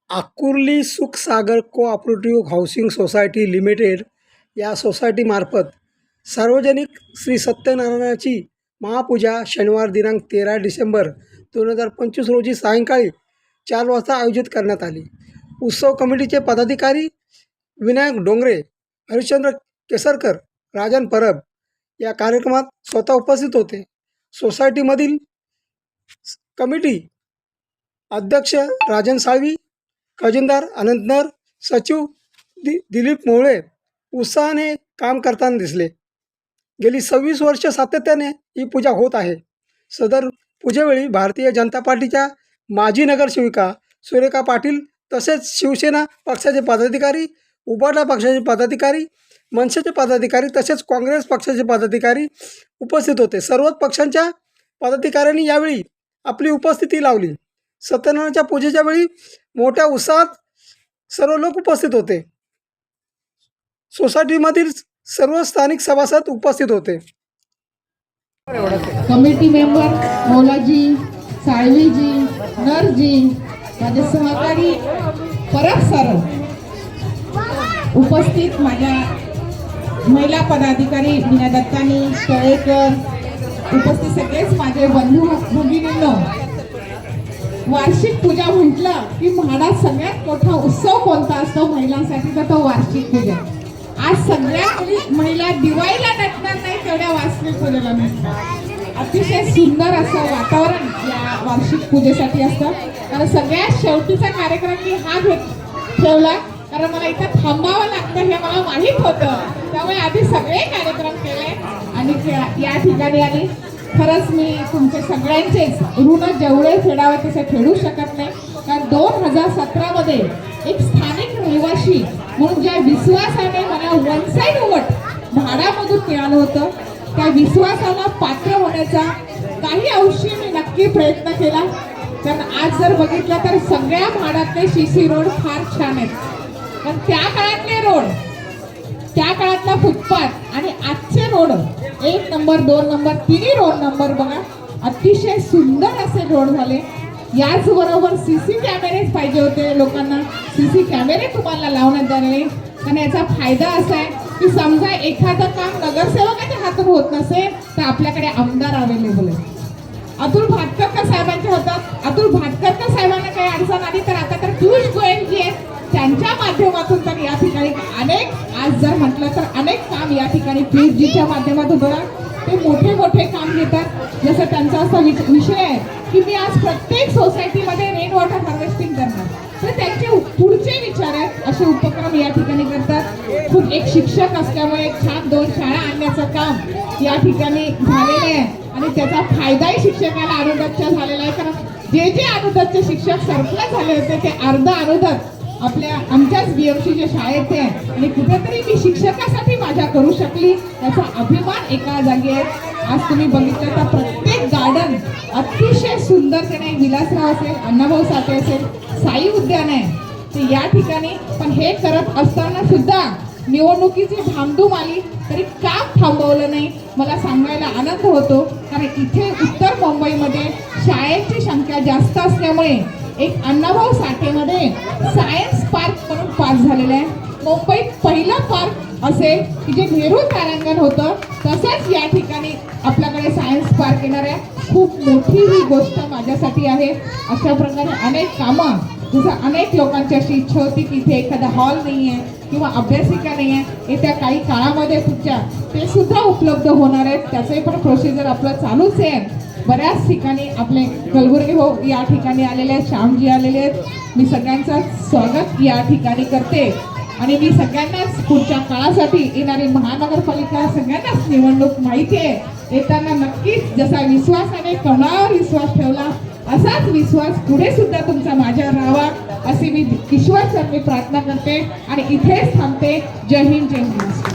आकुर्ली Sukhsagar cooperative housing society limited या सोसायटीमार्फत सार्वजनिक श्री सत्यनारायणाची महापूजा शनिवार दिनांक 13 डिसेंबर 2025 रोजी सायंकाळी 4 वाजता आयोजित करण्यात आली. उत्सव कमिटीचे पदाधिकारी विनायक डोंगरे, हरिश्चंद्र केसरकर, राजन परब या कार्यक्रमात स्वतः उपस्थित होते. सोसायटीमधील कमिटी अध्यक्ष राजन साळवी, खजिनदार अनंत नर, सचिव दिलीप मोहळे उत्साहाने काम करताना दिसले. गेली 26 वर्ष सातत्याने ही पूजा होत आहे. सदर पूजेवेळी भारतीय जनता पार्टीच्या माजी नगरसेविका सुरेखा पाटील तसेच शिवसेना पक्षाचे पदाधिकारी, उबाटा पक्षाचे पदाधिकारी, मनसेचे पदाधिकारी तसेच काँग्रेस पक्षाचे पदाधिकारी उपस्थित होते. सर्वच पक्षांच्या पदाधिकाऱ्यांनी यावेळी आपली उपस्थिती लावली. सत्यनारायणाच्या पूजेच्या वेळी मोठ्या उत्साहात सर्व लोक उपस्थित होते. सोसायटीमधील सर्व स्थानिक सभासद उपस्थित होते. कमिटी मेंबर मौलाजी, साळवीजी, नरजी, माझे सहकारी परब सर, उपस्थित माझ्या महिला पदाधिकारी मीना दत्तानी, तळेकर, उपस्थित सगळेच माझे बंधू भगिनींनो, वार्षिक पूजा म्हटलं की म्हाडात सगळ्यात मोठा उत्सव कोणता असतो महिलांसाठी तर तो वार्षिक पूजा. आज सगळ्या महिला दिवाळीला नटणार नाही तेवढ्या वार्षिक पूजेला नटतात. अतिशय सुंदर असं वातावरण या वार्षिक पूजेसाठी असतं. कारण सगळ्यात शेवटीचा कार्यक्रम मी हा ठेवला कारण मला इथं थांबावं लागतं हे मला माहीत होतं. त्यामुळे आधी सगळे कार्यक्रम केले आणि या ठिकाणी आली. खरंच मी तुमचे सगळ्यांचेच ऋण जेवढे फेडावे तसे फेडू शकत नाही. कारण 2017मध्ये एक स्थानिक रहिवासी म्हणून ज्या विश्वासाने मला वन साईड वोट म्हाडामधून मिळालं होतं त्या विश्वासाला पात्र होण्याचा काही अंशी मी नक्की प्रयत्न केला. कारण आज जर बघितलं तर सगळ्या म्हाडातले सीसी रोड फार छान आहेत. पण त्या काळातले रोड, त्या काळातला फुटपाथ आणि आजचे रोड 1 नंबर 2 नंबर तिन्ही रोड नंबर बघा अतिशय सुंदर असे रोड झाले. याचबरोबर सीसी कॅमेरेच पाहिजे होते लोकांना. सीसी कॅमेरे तुम्हाला लावण्यात आले. आणि याचा फायदा असा आहे की समजा एखादं काम नगरसेवकाच्या हातून होत नसेल तर आपल्याकडे आमदार अवेलेबल आहे. अतुल भाटकर साहेबांचे होतात. अतुल भाटकर साहेबांना काही अडचण आली तर आता तर पियुष गोयल जी आहेत त्यांच्या माध्यमातून तर या ठिकाणी अनेक, आज जर म्हटलं तर अनेक काम या ठिकाणी पियुषजीच्या माध्यमातून बघा ते मोठे मोठे काम घेतात. जसं त्यांचा असा विषय आहे की मी आज प्रत्येक सोसायटीमध्ये रेन वॉटर हार्वेस्टिंग करणार, तर त्यांचे पुढचे विचार आहेत. असे उपक्रम या ठिकाणी करतात. खूप एक शिक्षक असल्यामुळे एक छान 2 शाळा आणण्याचं काम या ठिकाणी झालेलं आहे आणि त्याचा फायदाही शिक्षकाला अनुदानचा झालेला आहे. कारण जे अनुदानचे शिक्षक सरप्लस झाले होते ते अर्ध अनुदान आपल्या आमच्याच बीएमसीच्या शाळेत आहे आणि कुठेतरी मी शिक्षकासाठी माझ्या करू शकली याचा अभिमान एका जागी आहे. आज तुम्ही बघितलं तर प्रत्येक गार्डन अतिशय सुंदरतेने विलासराव असेल, अण्णाभाऊ साठे असेल, साई उद्यान आहे ते या ठिकाणी. पण हे करत असताना सुद्धा निवडणुकीची धामधूम आली तरी काम थांबवलं नाही. मला सांगायला आनंद होतो कारण इथे उत्तर मुंबईमध्ये शाळेची संख्या जास्त असल्यामुळे एक अण्णाभाऊ साठेमध्ये सायन्स पार्क म्हणून पास झालेलं आहे. मुंबईत पहिलं पार्क असेल की जे नेहरू तारांगण होतं तसंच या ठिकाणी आपल्याकडे सायन्स पार्क येणार आहे. खूप मोठी ही गोष्ट माझ्यासाठी आहे. अशा प्रकारे अनेक कामं जसं अनेक लोकांची अशी इच्छा होती की इथे एखादा हॉल नाही आहे किंवा अभ्यासिका नाही आहे, येत्या काही काळामध्ये तुमच्या ते सुद्धा उपलब्ध होणार आहेत. त्याचे पण प्रोसिजर आपलं चालूच आहे. बऱ्याच ठिकाणी आपले कलबुर्गी भाऊ या ठिकाणी आलेले आहेत, श्यामजी आलेले आहेत. मी सगळ्यांचं स्वागत या ठिकाणी करते आणि मी सगळ्यांनाच पुढच्या काळासाठी येणारी महानगरपालिका सगळ्यांनाच निवडणूक माहिती आहे. येताना नक्कीच जसा विश्वासाने कोणावर विश्वास ठेवला असाच विश्वास पुढे सुद्धा तुमचा माझ्यावर राहावा अशी मी ईश्वर चरणी प्रार्थना करते आणि इथेच थांबते. जय हिंद, जय महाराष्ट्र.